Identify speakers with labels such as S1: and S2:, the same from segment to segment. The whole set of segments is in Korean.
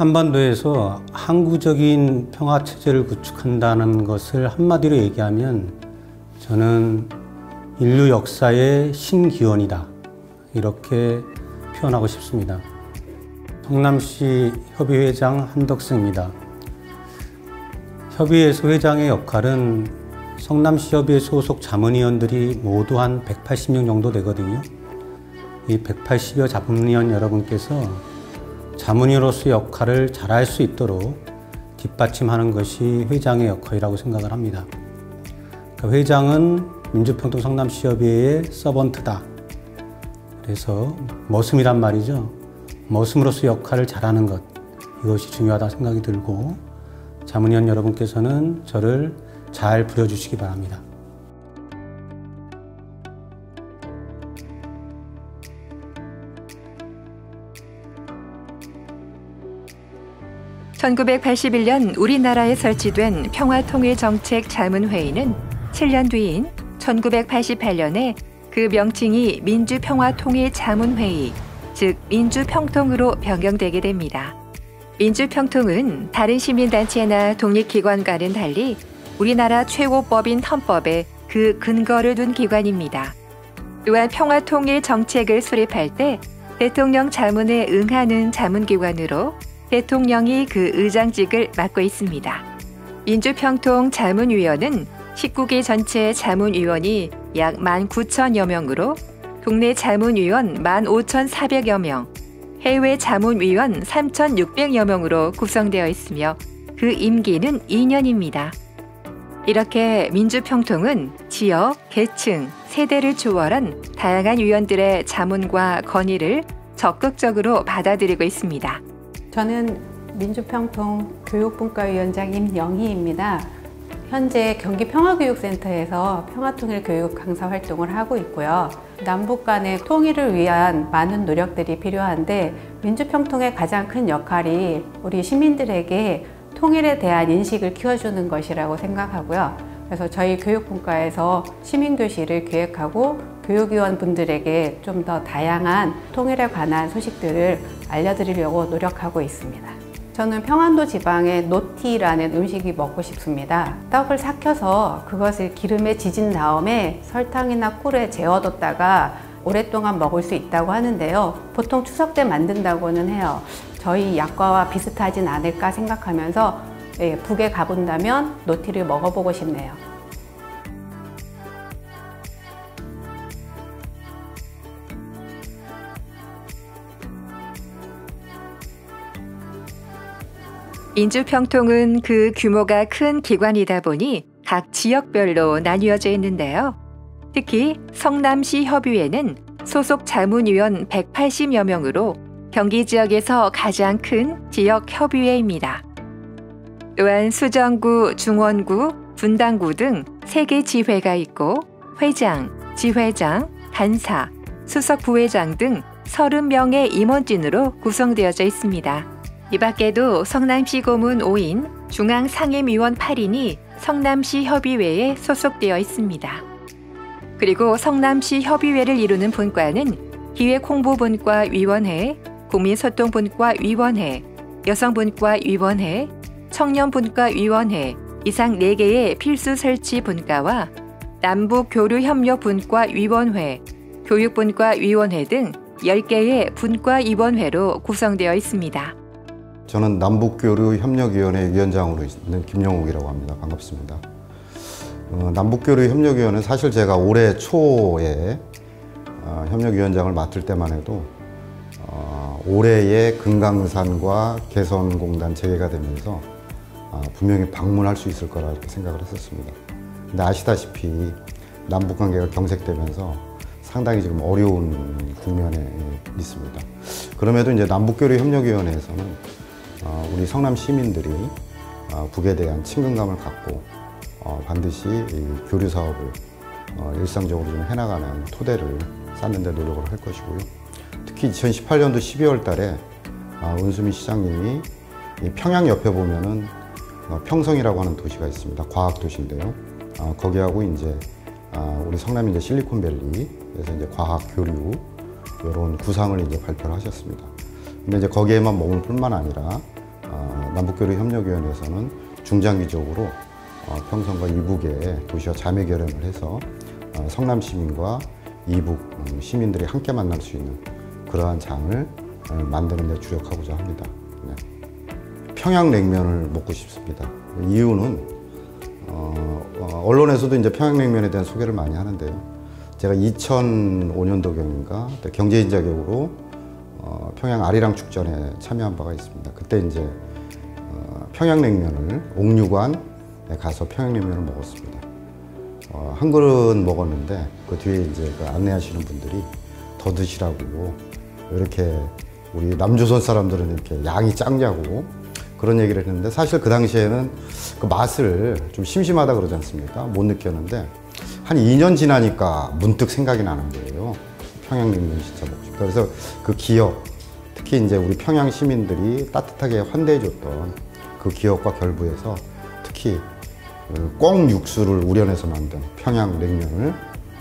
S1: 한반도에서 항구적인 평화체제를 구축한다는 것을 한마디로 얘기하면 저는 인류 역사의 신기원이다, 이렇게 표현하고 싶습니다. 성남시 협의회장 한덕승입니다. 협의회에서 회장의 역할은 성남시 협의회 소속 자문위원들이 모두 한 180명 정도 되거든요. 이 180여 자문위원 여러분께서 자문위로서의 역할을 잘할 수 있도록 뒷받침하는 것이 회장의 역할이라고 생각을 합니다. 그러니까 회장은 민주평통 성남시 협의회의 서번트다. 그래서 머슴이란 말이죠. 머슴으로서의 역할을 잘하는 것, 이것이 중요하다 생각이 들고, 자문위원 여러분께서는 저를 잘 부려주시기 바랍니다.
S2: (1981년) 우리나라에 설치된 평화통일정책자문회의는 7년 뒤인 1988년에 그 명칭이 민주평화통일자문회의, 즉 민주평통으로 변경되게 됩니다. 민주평통은 다른 시민단체나 독립기관과는 달리 우리나라 최고법인 헌법에 그 근거를 둔 기관입니다. 또한 평화통일정책을 수립할 때 대통령 자문에 응하는 자문기관으로 대통령이 그 의장직을 맡고 있습니다. 민주평통 자문위원은 19개 전체 자문위원이 약 19,000여 명으로 국내 자문위원 15,400여 명, 해외 자문위원 3,600여 명으로 구성되어 있으며 그 임기는 2년입니다. 이렇게 민주평통은 지역, 계층, 세대를 초월한 다양한 위원들의 자문과 건의를 적극적으로 받아들이고 있습니다.
S3: 저는 민주평통 교육분과위원장 임영희입니다. 현재 경기평화교육센터에서 평화통일교육 강사 활동을 하고 있고요. 남북 간의 통일을 위한 많은 노력들이 필요한데 민주평통의 가장 큰 역할이 우리 시민들에게 통일에 대한 인식을 키워주는 것이라고 생각하고요. 그래서 저희 교육분과에서 시민교실을 기획하고 교육위원분들에게 좀 더 다양한 통일에 관한 소식들을 알려드리려고 노력하고 있습니다. 저는 평안도 지방의 노티라는 음식이 먹고 싶습니다. 떡을 삭혀서 그것을 기름에 지진 다음에 설탕이나 꿀에 재워뒀다가 오랫동안 먹을 수 있다고 하는데요. 보통 추석 때 만든다고는 해요. 저희 약과와 비슷하진 않을까 생각하면서 북에 가본다면 노티를 먹어보고 싶네요.
S2: 민주평통은 그 규모가 큰 기관이다 보니 각 지역별로 나뉘어져 있는데요. 특히 성남시 협의회는 소속 자문위원 180여 명으로 경기 지역에서 가장 큰 지역 협의회입니다. 또한 수정구, 중원구, 분당구 등 3개 지회가 있고 회장, 지회장, 간사, 수석부회장 등 30명의 임원진으로 구성되어져 있습니다. 이 밖에도 성남시 고문 5인, 중앙상임위원 8인이 성남시 협의회에 소속되어 있습니다. 그리고 성남시 협의회를 이루는 분과는 기획홍보분과위원회, 국민소통분과위원회, 여성분과위원회, 청년분과위원회 이상 4개의 필수 설치 분과와 남북교류협력분과위원회, 교육분과위원회 등 10개의 분과위원회로 구성되어 있습니다.
S4: 저는 남북교류협력위원회 위원장으로 있는 김영욱이라고 합니다. 반갑습니다. 남북교류협력위원회는 사실 제가 올해 초에 협력위원장을 맡을 때만 해도 올해의 금강산과 개선공단 재개가 되면서 분명히 방문할 수 있을 거라 이렇게 생각을 했었습니다. 근데 아시다시피 남북관계가 경색되면서 상당히 지금 어려운 국면에 있습니다. 그럼에도 이제 남북교류협력위원회에서는 우리 성남 시민들이 북에 대한 친근감을 갖고 반드시 이 교류 사업을 일상적으로 좀 해나가는 토대를 쌓는 데 노력을 할 것이고요. 특히 2018년도 12월 달에 은수미 시장님이 이 평양 옆에 보면은 평성이라고 하는 도시가 있습니다. 과학 도시인데요. 거기하고 이제 우리 성남이 이제 실리콘밸리에서 이제 과학 교류 이런 구상을 이제 발표를 하셨습니다. 근데 이제 거기에만 머물 뿐만 아니라 남북교류협력위원회에서는 중장기적으로 평성과 이북의 도시와 자매 결연을 해서 성남 시민과 이북 시민들이 함께 만날 수 있는 그러한 장을 만드는 데 주력하고자 합니다. 네. 평양냉면을 먹고 싶습니다. 이유는 언론에서도 이제 평양냉면에 대한 소개를 많이 하는데요. 제가 2005년도경인가 경제인 자격으로 평양 아리랑 축전에 참여한 바가 있습니다. 그때 이제 평양냉면을 옥류관에 가서 평양냉면을 먹었습니다. 한 그릇 먹었는데 그 뒤에 이제 그 안내하시는 분들이 더 드시라고 이렇게 우리 남조선 사람들은 이렇게 양이 작냐고 그런 얘기를 했는데 사실 그 당시에는 그 맛을 좀 심심하다 그러지 않습니까? 못 느꼈는데 한 2년 지나니까 문득 생각이 나는 거예요. 평양냉면 진짜 먹고 싶다. 그래서 그 기억, 특히 이제 우리 평양 시민들이 따뜻하게 환대해줬던 그 기억과 결부해서 특히 꽁 육수를 우려내서 만든 평양냉면을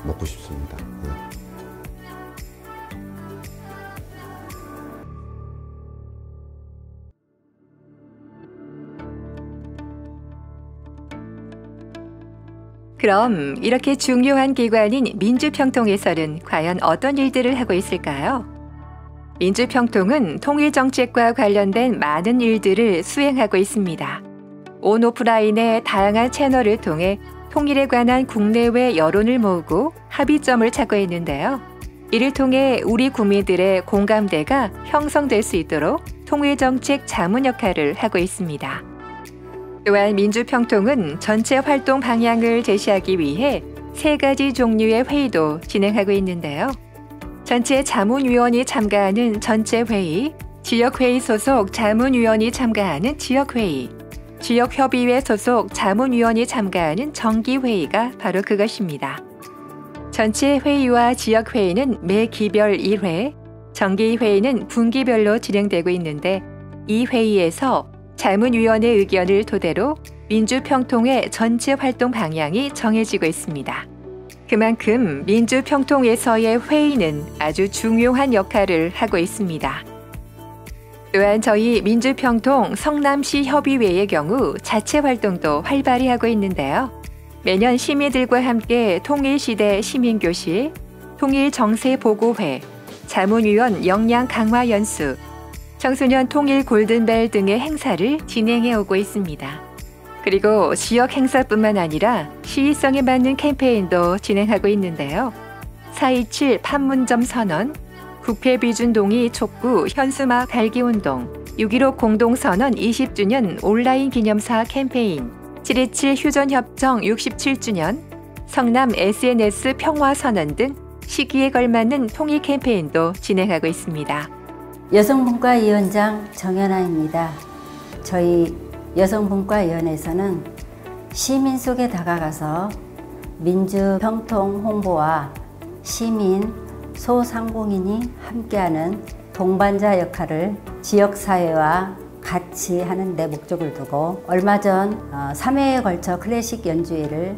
S4: 먹고 싶습니다. 예.
S2: 그럼 이렇게 중요한 기관인 민주평통에서는 과연 어떤 일들을 하고 있을까요? 민주평통은 통일정책과 관련된 많은 일들을 수행하고 있습니다. 온오프라인의 다양한 채널을 통해 통일에 관한 국내외 여론을 모으고 합의점을 찾고 있는데요. 이를 통해 우리 국민들의 공감대가 형성될 수 있도록 통일정책 자문 역할을 하고 있습니다. 또한 민주평통은 전체 활동 방향을 제시하기 위해 3가지 종류의 회의도 진행하고 있는데요. 전체 자문위원이 참가하는 전체 회의, 지역회의 소속 자문위원이 참가하는 지역회의, 지역협의회 소속 자문위원이 참가하는 정기회의가 바로 그것입니다. 전체 회의와 지역회의는 매 기별 1회, 정기회의는 분기별로 진행되고 있는데 이 회의에서 자문위원의 의견을 토대로 민주평통의 전체 활동 방향이 정해지고 있습니다. 그만큼 민주평통에서의 회의는 아주 중요한 역할을 하고 있습니다. 또한 저희 민주평통 성남시 협의회의 경우 자체 활동도 활발히 하고 있는데요. 매년 시민들과 함께 통일시대 시민교실, 통일정세보고회, 자문위원 역량 강화 연수, 청소년 통일 골든벨 등의 행사를 진행해 오고 있습니다. 그리고 지역 행사뿐만 아니라 시의성에 맞는 캠페인도 진행하고 있는데요. 4.27 판문점 선언, 국회 비준 동의 촉구 현수막 달기 운동, 6.15 공동선언 20주년 온라인 기념사 캠페인, 7.27 휴전협정 67주년, 성남 SNS 평화선언 등 시기에 걸맞는 통일 캠페인도 진행하고 있습니다.
S5: 여성분과위원장 정연아입니다. 저희 여성분과위원회에서는 시민 속에 다가가서 민주평통 홍보와 시민, 소상공인이 함께하는 동반자 역할을 지역사회와 같이 하는 데 목적을 두고 얼마 전 3회에 걸쳐 클래식 연주회를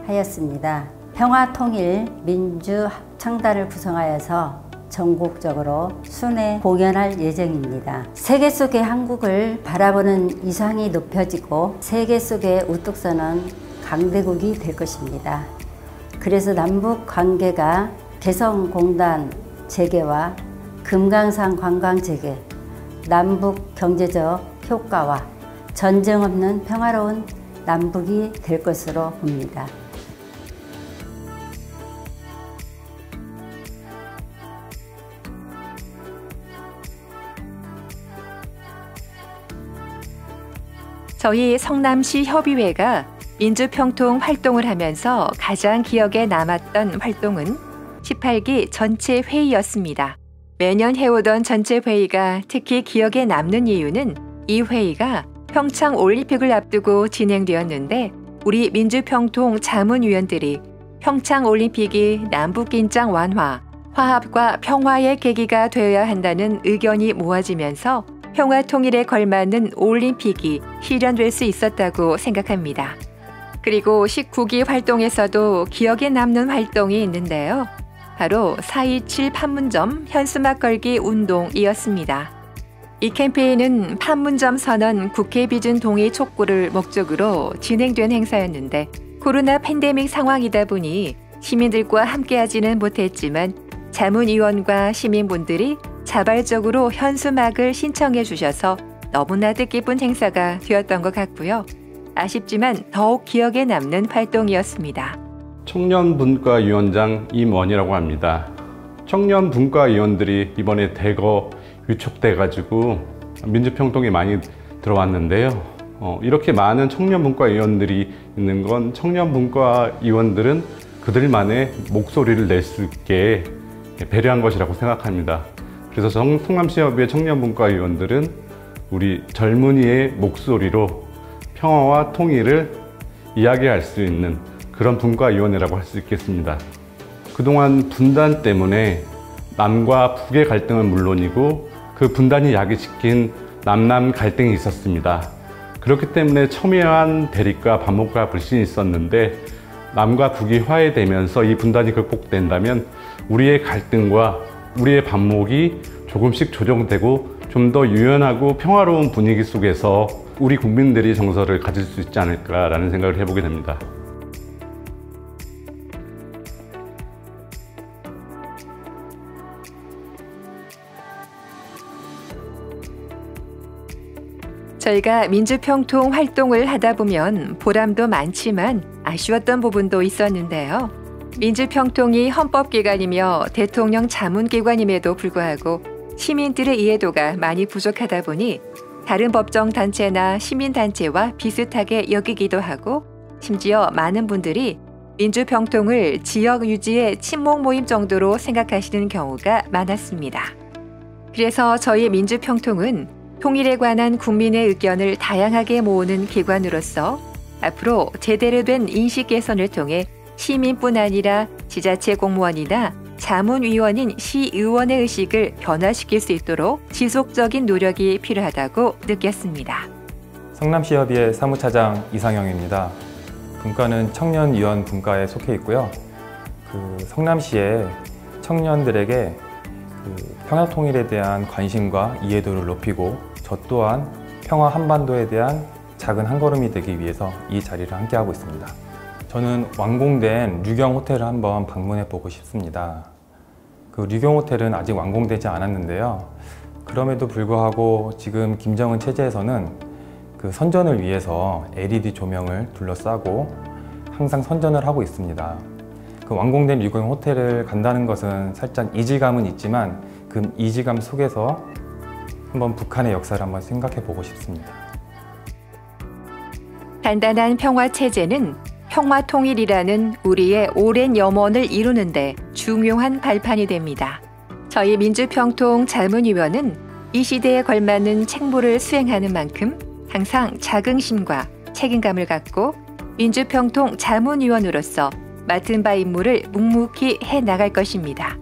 S5: 하였습니다. 평화통일 민주합창단을 구성하여서 전국적으로 순회 공연할 예정입니다. 세계 속의 한국을 바라보는 이상이 높여지고 세계 속의 우뚝 서는 강대국이 될 것입니다. 그래서 남북 관계가 개성공단 재개와 금강산 관광 재개, 남북 경제적 효과와 전쟁 없는 평화로운 남북이 될 것으로 봅니다.
S2: 저희 성남시 협의회가 민주평통 활동을 하면서 가장 기억에 남았던 활동은 18기 전체 회의였습니다. 매년 해오던 전체 회의가 특히 기억에 남는 이유는 이 회의가 평창 올림픽을 앞두고 진행되었는데 우리 민주평통 자문위원들이 평창 올림픽이 남북긴장 완화, 화합과 평화의 계기가 되어야 한다는 의견이 모아지면서 평화 통일에 걸맞는 올림픽이 실현될 수 있었다고 생각합니다. 그리고 19기 활동에서도 기억에 남는 활동이 있는데요. 바로 4.27 판문점 현수막 걸기 운동이었습니다. 이 캠페인은 판문점 선언 국회 비준 동의 촉구를 목적으로 진행된 행사였는데 코로나 팬데믹 상황이다 보니 시민들과 함께하지는 못했지만 자문위원과 시민분들이 자발적으로 현수막을 신청해 주셔서 너무나 뜻깊은 행사가 되었던 것 같고요. 아쉽지만 더욱 기억에 남는 활동이었습니다.
S6: 청년분과위원장 임원이라고 합니다. 청년분과위원들이 이번에 대거 위촉돼가지고 민주평통에 많이 들어왔는데요. 이렇게 많은 청년분과위원들이 있는 건 청년분과위원들은 그들만의 목소리를 낼 수 있게 배려한 것이라고 생각합니다. 그래서 성남시협의회 청년분과위원들은 우리 젊은이의 목소리로 평화와 통일을 이야기할 수 있는 그런 분과위원회라고 할 수 있겠습니다. 그동안 분단 때문에 남과 북의 갈등은 물론이고 그 분단이 야기시킨 남남 갈등이 있었습니다. 그렇기 때문에 첨예한 대립과 반목과 불신이 있었는데 남과 북이 화해되면서 이 분단이 극복된다면 우리의 갈등과 우리의 반목이 조금씩 조정되고 좀 더 유연하고 평화로운 분위기 속에서 우리 국민들이 정서를 가질 수 있지 않을까라는 생각을 해보게 됩니다.
S2: 저희가 민주평통 활동을 하다 보면 보람도 많지만 아쉬웠던 부분도 있었는데요. 민주평통이 헌법기관이며 대통령 자문기관임에도 불구하고 시민들의 이해도가 많이 부족하다 보니 다른 법정단체나 시민단체와 비슷하게 여기기도 하고 심지어 많은 분들이 민주평통을 지역 유지의 친목 모임 정도로 생각하시는 경우가 많았습니다. 그래서 저희 민주평통은 통일에 관한 국민의 의견을 다양하게 모으는 기관으로서 앞으로 제대로 된 인식 개선을 통해 시민뿐 아니라 지자체 공무원이나 자문위원인 시의원의 의식을 변화시킬 수 있도록 지속적인 노력이 필요하다고 느꼈습니다.
S7: 성남시협의회 사무차장 이상영입니다. 분과는 청년위원 분과에 속해 있고요. 성남시의 청년들에게 평화통일에 대한 관심과 이해도를 높이고 저 또한 평화 한반도에 대한 작은 한 걸음이 되기 위해서 이 자리를 함께하고 있습니다. 저는 완공된 류경 호텔을 한번 방문해 보고 싶습니다. 그 류경 호텔은 아직 완공되지 않았는데요. 그럼에도 불구하고 지금 김정은 체제에서는 그 선전을 위해서 LED 조명을 둘러싸고 항상 선전을 하고 있습니다. 그 완공된 류경 호텔을 간다는 것은 살짝 이질감은 있지만 그 이질감 속에서 한번 북한의 역사를 한번 생각해 보고 싶습니다.
S2: 단단한 평화체제는 평화통일이라는 우리의 오랜 염원을 이루는데 중요한 발판이 됩니다. 저희 민주평통 자문위원은 이 시대에 걸맞는 책무를 수행하는 만큼 항상 자긍심과 책임감을 갖고 민주평통 자문위원으로서 맡은 바 임무를 묵묵히 해나갈 것입니다.